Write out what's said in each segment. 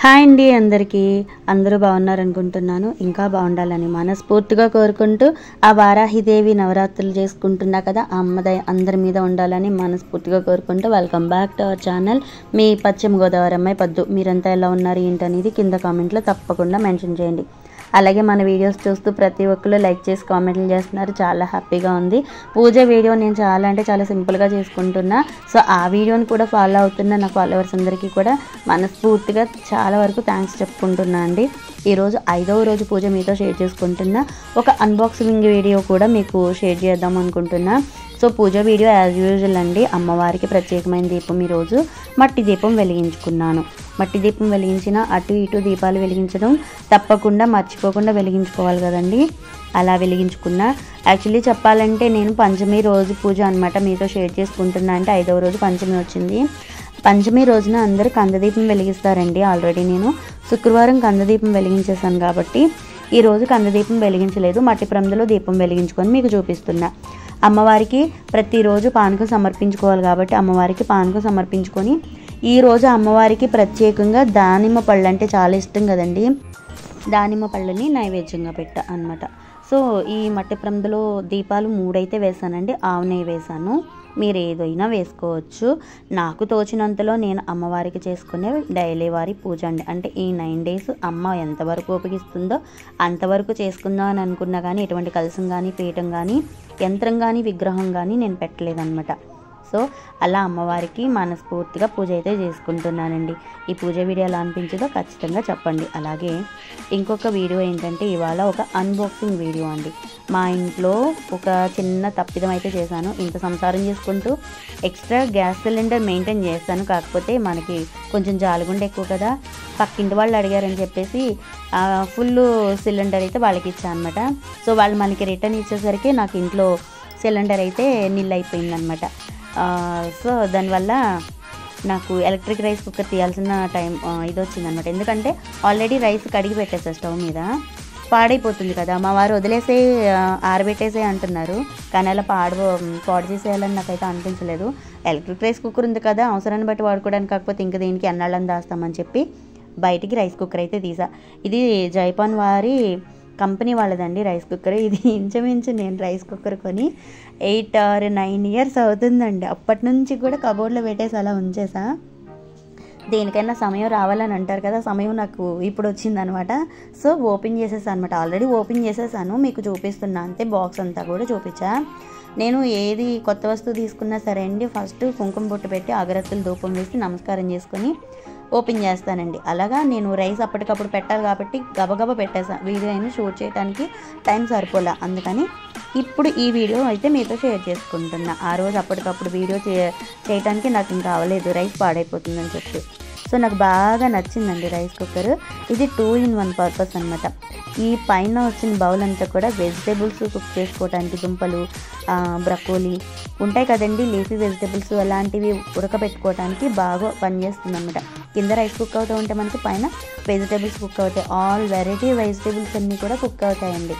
Hi అండి అందరికీ అందరూ బాగున్నారనుకుంటున్నాను. ఇంకా బాగుండాలని మనస్ఫూర్తిగా కోరుకుంటూ ఆ వారాహిదేవి నవరాత్రులు చేసుకుంటున్నా కదా, ఆ అమ్మదయ అందరి మీద ఉండాలని మనస్ఫూర్తిగా కోరుకుంటూ welcome back to our channel. మీ పశ్చిమ గోదావరి అమ్మాయి పద్దు. మీరంతా ఎలా ఉన్నారు ఏంటనేది కింద కామెంట్లో తప్పకుండా మెన్షన్ చేయండి. అలాగే మన వీడియోస్ చూస్తూ ప్రతి ఒక్కరు లైక్ చేసి కామెంట్లు చేస్తున్నారు, చాలా హ్యాపీగా ఉంది. పూజ వీడియో నేను చాలా సింపుల్గా చేసుకుంటున్నా. సో ఆ వీడియోని కూడా ఫాలో అవుతున్న నా ఫాలోవర్స్ అందరికీ కూడా మనస్ఫూర్తిగా చాలా వరకు థ్యాంక్స్ చెప్పుకుంటున్నా అండి. ఈరోజు 5వ రోజు పూజ మీతో షేర్ చేసుకుంటున్నా. ఒక అన్బాక్సింగ్ వీడియో కూడా మీకు షేర్ చేద్దాం అనుకుంటున్నా. సో పూజ వీడియో యాజ్ యూజువల్ అండి. అమ్మవారికి ప్రత్యేకమైన దీపం ఈరోజు మట్టి దీపం వెలిగించుకున్నాను. మట్టి దీపం వెలిగించిన అటు ఇటు దీపాలు వెలిగించడం తప్పకుండా మర్చిపోకుండా వెలిగించుకోవాలి కదండి. అలా వెలిగించుకున్న. యాక్చువల్లీ చెప్పాలంటే నేను పంచమి రోజు పూజ అనమాట మీతో షేర్ చేసుకుంటున్నా. అంటే 5వ రోజు పంచమి వచ్చింది. పంచమి రోజున అందరూ కందదీపం వెలిగిస్తారండి. ఆల్రెడీ నేను శుక్రవారం కందదీపం వెలిగించేసాను కాబట్టి ఈరోజు కందదీపం వెలిగించలేదు. మట్టి ప్రమిదలో దీపం వెలిగించుకొని మీకు చూపిస్తున్నా. అమ్మవారికి ప్రతిరోజు పానకం సమర్పించుకోవాలి కాబట్టి అమ్మవారికి పానకం సమర్పించుకొని ఈరోజు అమ్మవారికి ప్రత్యేకంగా దానిమ్మ పళ్ళు అంటే చాలా ఇష్టం కదండి. దానిమ్మ పళ్ళని నైవేద్యంగా పెట్టా అనమాట. సో ఈ మట్టి ప్రమిదలో దీపాలు 3 అయితే వేసానండి. ఆవు నెయ్యి వేసాను. మీరు ఏదైనా వేసుకోవచ్చు. నాకు తోచినంతలో నేను అమ్మవారికి చేసుకునే డైలీ వారి పూజ అండి. అంటే ఈ 9 days అమ్మ ఎంతవరకు ఉపయోగిస్తుందో అంతవరకు చేసుకుందాం అని అనుకున్నా కానీ ఎటువంటి కలసం కానీ పీఠం కానీ యంత్రం కానీ విగ్రహం కానీ నేను పెట్టలేదన్నమాట. సో అలా అమ్మవారికి మనస్ఫూర్తిగా పూజ అయితే చేసుకుంటున్నానండి. ఈ పూజ వీడియో ఎలా అనిపించిందో ఖచ్చితంగా చెప్పండి. అలాగే ఇంకొక వీడియో ఏంటంటే ఇవాళ ఒక అన్బాక్సింగ్ వీడియో అండి. మా ఇంట్లో ఒక చిన్న తప్పిదం అయితే చేశాను. ఇంత సంసారం చేసుకుంటూ ఎక్స్ట్రా గ్యాస్ సిలిండర్ మెయింటైన్ చేస్తాను. కాకపోతే మనకి కొంచెం జాలిగుండ ఎక్కువ కదా, పక్కింటి వాళ్ళు అడిగారని చెప్పేసి ఫుల్ సిలిండర్ అయితే వాళ్ళకి ఇచ్చాను అనమాట. సో వాళ్ళు మనకి రిటర్న్ ఇచ్చేసరికి నాకు ఇంట్లో సిలిండర్ అయితే నిల్ అయిపోయిందనమాట. సో దానివల్ల నాకు ఎలక్ట్రిక్ రైస్ కుక్కర్ తీయాల్సిన టైం ఇది వచ్చిందనమాట. ఎందుకంటే ఆల్రెడీ రైస్ కడిగి పెట్టేసా స్టవ్ మీద, పాడైపోతుంది కదా. మా వారు వదిలేసే ఆరబెట్టేసే అంటున్నారు, కానీ అలా పాడు చేసేయాలని నాకైతే అనిపించలేదు. ఎలక్ట్రిక్ రైస్ కుక్కర్ ఉంది కదా, అవసరాన్ని బట్టి వాడుకోవడానికి, కాకపోతే ఇంకా దీనికి ఎన్నాళ్ళని దాస్తామని చెప్పి బయటికి రైస్ కుక్కర్ అయితే తీసా. ఇది జైపాన్ వారి కంపెనీ వాళ్ళదండి రైస్ కుక్కర్. ఇది ఇంచుమించు నేను రైస్ కుక్కర్ కొని 8 or 9 years అవుతుందండి. అప్పటి నుంచి కూడా కబోర్డ్లో పెట్టేసి అలా ఉంచేసా. దేనికైనా సమయం రావాలని అంటారు కదా, సమయం నాకు ఇప్పుడు వచ్చిందనమాట. సో ఓపెన్ చేసేసాను అనమాట. ఆల్రెడీ ఓపెన్ చేసేసాను, మీకు చూపిస్తున్నా అంతే. బాక్స్ అంతా కూడా చూపించా. నేను ఏది కొత్త వస్తువు తీసుకున్నా సరే అండి, ఫస్ట్ కుంకుమ బొట్టు పెట్టి అగరత్తులు ధూపం వేసి నమస్కారం చేసుకొని ఓపెన్ చేస్తానండి. అలాగా నేను రైస్ అప్పటికప్పుడు పెట్టాలి కాబట్టి గబగబా పెట్టేసాను. వీడియో అయినా షూట్ చేయడానికి టైం సరిపోలే, అందుకని ఇప్పుడు ఈ వీడియో అయితే మీతో షేర్ చేసుకుంటున్నా. ఆ రోజు అప్పటికప్పుడు వీడియో చేయడానికి నాకు ఇంకా అవ్వలేదు, రైస్ పాడైపోతుందని చెప్పి. సో నాకు బాగా నచ్చిందండి రైస్ కుక్కర్. ఇది 2-in-1 పర్పస్ అనమాట. ఈ పైన వచ్చిన బౌల్ అంతా కూడా వెజిటేబుల్స్ కుక్ చేసుకోవడానికి, దుంపలు, బ్రకోలీ ఉంటాయి కదండి, లీఫీ వెజిటేబుల్స్ అలాంటివి ఉడకబెట్టుకోవడానికి బాగా పనిచేస్తుంది అనమాట. కింద రైస్ కుక్ అవుతూ ఉంటే మనకి పైన వెజిటేబుల్స్ కుక్ అవుతాయి. ఆల్ వెరైటీ వెజిటేబుల్స్ అన్నీ కూడా కుక్ అవుతాయండి.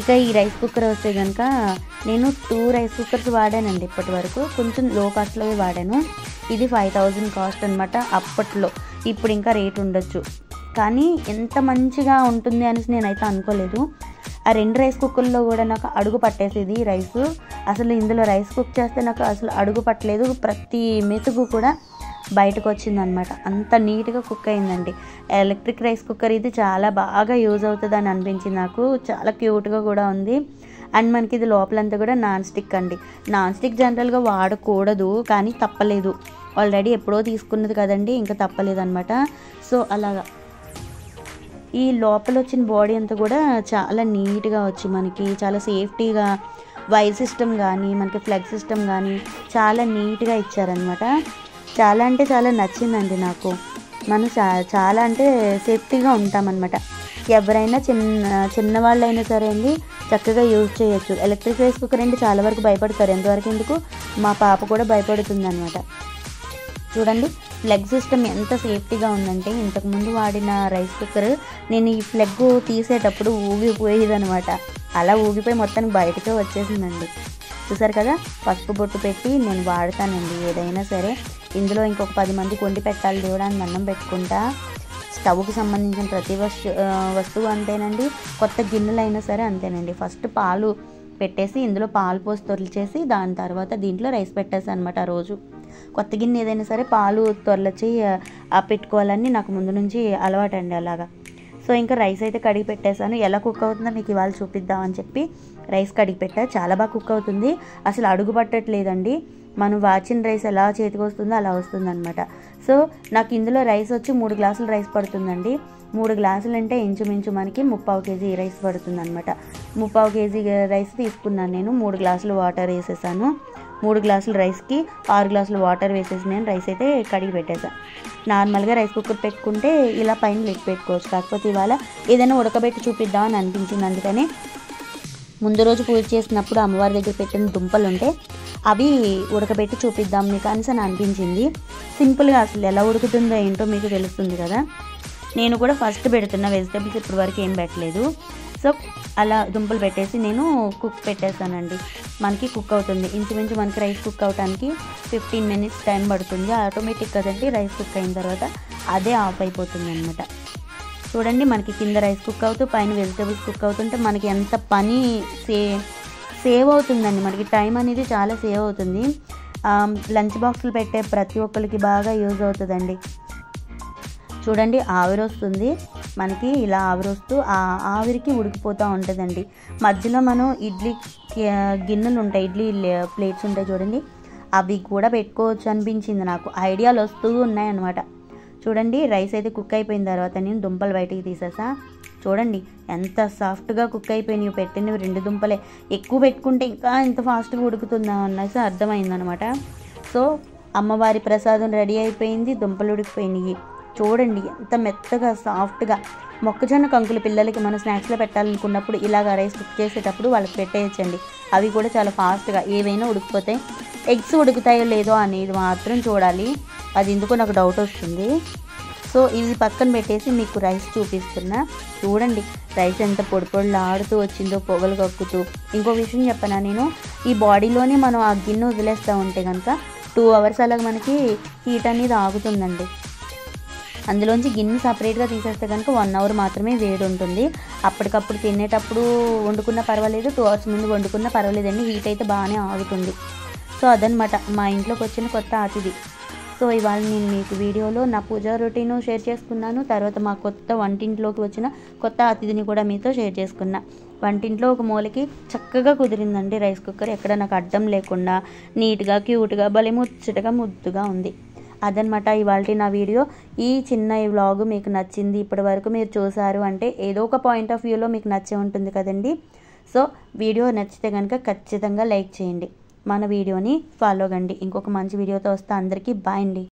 ఇక ఈ రైస్ కుక్కర్ వస్తే కనుక నేను 2 రైస్ కుక్కర్స్ వాడానండి ఇప్పటి వరకు. కొంచెం లో కాస్ట్లో వాడాను. ఇది 5000 కాస్ట్ అనమాట అప్పట్లో. ఇప్పుడు ఇంకా రేట్ ఉండొచ్చు, కానీ ఎంత మంచిగా ఉంటుంది అనేసి నేనైతే అనుకోలేదు. ఆ 2 రైస్ కుక్కర్లో కూడా నాకు అడుగు పట్టేసేది రైస్. అసలు ఇందులో రైస్ కుక్ చేస్తే నాకు అసలు అడుగు పట్టలేదు. ప్రతి మెతుకు కూడా బయటకు వచ్చిందనమాట. అంత నీట్గా కుక్ అయిందండి. ఎలక్ట్రిక్ రైస్ కుక్కర్ ఇది చాలా బాగా యూజ్ అవుతుంది అని అనిపించింది నాకు. చాలా క్యూట్గా కూడా ఉంది. అండ్ మనకి ఇది లోపలంతా కూడా నాన్ స్టిక్ అండి. నాన్ స్టిక్ జనరల్గా వాడకూడదు, కానీ తప్పలేదు. ఆల్రెడీ ఎప్పుడో తీసుకున్నది కదండి, ఇంకా తప్పలేదు అనమాట. సో అలాగా ఈ లోపల వచ్చిన బాడీ అంతా కూడా చాలా నీట్గా వచ్చి మనకి చాలా సేఫ్టీగా వైర్ సిస్టమ్ కానీ మనకి ఫ్లగ్ సిస్టమ్ కానీ చాలా నీట్గా ఇచ్చారనమాట. చాలా అంటే చాలా నచ్చిందండి నాకు. మనం చాలా అంటే సేఫ్టీగా ఉంటామన్నమాట. ఎవరైనా చిన్నవాళ్ళైనా సరే అండి చక్కగా యూజ్ చేయొచ్చు. ఎలక్ట్రిక్ రైస్ కుక్కర్ అంటే చాలా వరకు భయపడతారు. ఎంతవరకు ఎందుకు, మా పాప కూడా భయపడుతుంది అనమాట. చూడండి ఫ్లగ్ సిస్టమ్ ఎంత సేఫ్టీగా ఉందంటే, ఇంతకుముందు వాడిన రైస్ కుక్కర్ నేను ఈ ఫ్లగ్ తీసేటప్పుడు ఊగిపోయేదనమాట. అలా ఊగిపోయి మొత్తానికి బయటకే వచ్చేసిందండి. చూసారు కదా, పసుపు బొట్టు పెట్టి నేను వాడతానండి ఏదైనా సరే. ఇందులో ఇంకొక 10 మందికి వండి పెట్టాలి దేవుడానికి అన్నం పెట్టుకుంటా. స్టవ్కి సంబంధించిన ప్రతి వస్తువు అంతేనండి, కొత్త గిన్నెలైనా సరే అంతేనండి. ఫస్ట్ పాలు పెట్టేసి ఇందులో పాలు పోసి తొలిచేసి దాని తర్వాత దీంట్లో రైస్ పెట్టేసి అనమాట. ఆ రోజు కొత్త గిన్నె ఏదైనా సరే పాలు తొలచి పెట్టుకోవాలని నాకు ముందు నుంచి అలవాటండి అలాగా. సో ఇంకా రైస్ అయితే కడిగి పెట్టేశాను. ఎలా కుక్ అవుతుందో మీకు ఇవాళ చూపిద్దామని చెప్పి రైస్ కడిగి పెట్టా. చాలా బాగా కుక్ అవుతుంది, అసలు అడుగు పట్టట్లేదండి. మనం వాచిన రైస్ ఎలా చేతికి వస్తుందో అలా వస్తుంది అనమాట. సో నాకు ఇందులో రైస్ వచ్చి 3 గ్లాసులు రైస్ పడుతుందండి. 3 గ్లాసులు అంటే ఇంచుమించు మనకి 3/4 కేజీ రైస్ పడుతుంది అనమాట. 3/4 కేజీ రైస్ తీసుకున్నాను నేను. 3 గ్లాసులు వాటర్ వేసేసాను. 3 గ్లాసుల రైస్కి 6 గ్లాసులు వాటర్ వేసేసి నేను రైస్ అయితే కడిగి పెట్టేసాను. నార్మల్గా రైస్ కుక్కర్ పెట్టుకుంటే ఇలా పైన లిడ్ పెట్టుకోవచ్చు, కాకపోతే ఇవాళ ఏదైనా ఉడకబెట్టి చూపిద్దామని అనిపించింది. అందుకని ముందు రోజు పూజ చేసినప్పుడు అమ్మవారి దగ్గర పెట్టిన దుంపలు ఉంటే అవి ఉడకబెట్టి చూపిద్దాం మీకు అనేసి అనిపించింది. సింపుల్గా అసలు ఎలా ఉడుకుతుందో ఏంటో మీకు తెలుస్తుంది కదా. నేను కూడా ఫస్ట్ పెడుతున్న వెజిటేబుల్స్ ఇప్పటి వరకు ఏం పెట్టలేదు. సో అలా దుంపలు పెట్టేసి నేను కుక్ పెట్టేస్తానండి. మనకి కుక్ అవుతుంది ఇంచుమించు మనకి రైస్ కుక్ అవడానికి 15 మినిట్స్ టైం పడుతుంది. ఆటోమేటిక్ కదండి రైస్ కుక్ అయిన తర్వాత అదే ఆఫ్ అయిపోతుంది అనమాట. చూడండి మనకి కింద రైస్ కుక్ అవుతూ పైన వెజిటేబుల్స్ కుక్ అవుతుంటే మనకి ఎంత పని సేవ్ అవుతుందండి. మనకి టైం అనేది చాలా సేవ్ అవుతుంది. లంచ్ బాక్సులు పెట్టే ప్రతి ఒక్కరికి బాగా యూజ్ అవుతుందండి. చూడండి ఆవిరి వస్తుంది మనకి, ఇలా ఆవిరి వస్తూ ఆ ఆవిరికి ఉడికిపోతూ ఉంటుందండి. మధ్యలో మనం ఇడ్లీ గిన్నెలు ఉంటాయి, ఇడ్లీ ప్లేట్స్ ఉంటాయి చూడండి, అవి కూడా పెట్టుకోవచ్చు అనిపించింది నాకు. ఐడియాలు వస్తూ ఉన్నాయన్నమాట. చూడండి రైస్ అయితే కుక్ అయిపోయిన తర్వాత నేను దుంపలు బయటికి తీసేసా. చూడండి ఎంత సాఫ్ట్గా కుక్ అయిపోయినాయి. పెట్టినవి 2 దుంపలే, ఎక్కువ పెట్టుకుంటే ఇంకా ఎంత ఫాస్ట్గా ఉడుకుతుందా అన్నది అర్థమైందనమాట. సో అమ్మవారి ప్రసాదం రెడీ అయిపోయింది, దుంపలు ఉడికిపోయినాయి. చూడండి ఎంత మెత్తగా సాఫ్ట్గా. మొక్కజొన్న కంకులు పిల్లలకి మనం స్నాక్స్లో పెట్టాలనుకున్నప్పుడు ఇలాగ రైస్ కుక్ చేసేటప్పుడు వాళ్ళకి పెట్టేయచ్చండి. అవి కూడా చాలా ఫాస్ట్గా ఏవైనా ఉడికిపోతాయి. ఎగ్స్ ఉడుకుతాయో లేదో అనేది మాత్రం చూడాలి, అది ఎందుకో నాకు డౌట్ వస్తుంది. సో ఇది పక్కన పెట్టేసి మీకు రైస్ చూపిస్తున్నా. చూడండి రైస్ ఎంత పొడిలాడుతూ వచ్చిందో పొగలు కక్కుతూ. ఇంకో విషయం చెప్పనా, నేను ఈ బాడీలోనే మనం ఆ గిన్నె వదిలేస్తూ ఉంటే కనుక 2 అవర్స్ అలాగ మనకి హీట్ అనేది ఆగుతుందండి. అందులోంచి గిన్నె సపరేట్గా తీసేస్తే కనుక 1 అవర్ మాత్రమే వేడి ఉంటుంది. అప్పటికప్పుడు తినేటప్పుడు వండుకున్నా పర్వాలేదు, 2 అవర్స్ ముందు వండుకున్నా పర్వాలేదండి, హీట్ అయితే బాగానే ఆగుతుంది. సో అదనమాట మా ఇంట్లోకి వచ్చిన కొత్త అతిథి. సో ఇవాళ నేను మీకు వీడియోలో నా పూజా రొటీను షేర్ చేసుకున్నాను. తర్వాత మా కొత్త వంటింట్లోకి వచ్చిన కొత్త అతిథిని కూడా మీతో షేర్ చేసుకున్నా. వంటింట్లో ఒక మూలకి చక్కగా కుదిరిందండి రైస్ కుక్కర్, ఎక్కడ నాకు అడ్డం లేకుండా నీట్గా క్యూట్గా భలే ముచ్చటగా ముద్దుగా ఉంది. అదనమాట ఇవాళ నా వీడియో. ఈ చిన్న ఈ వ్లాగ్ మీకు నచ్చింది, ఇప్పటి వరకు మీరు చూసారు అంటే ఏదో ఒక పాయింట్ ఆఫ్ వ్యూలో మీకు నచ్చే ఉంటుంది కదండి. సో వీడియో నచ్చితే కనుక ఖచ్చితంగా లైక్ చేయండి, మన వీడియోని ఫాలో కండి. ఇంకొక మంచి వీడియోతో వస్తే అందరికీ బాయ్ అండి.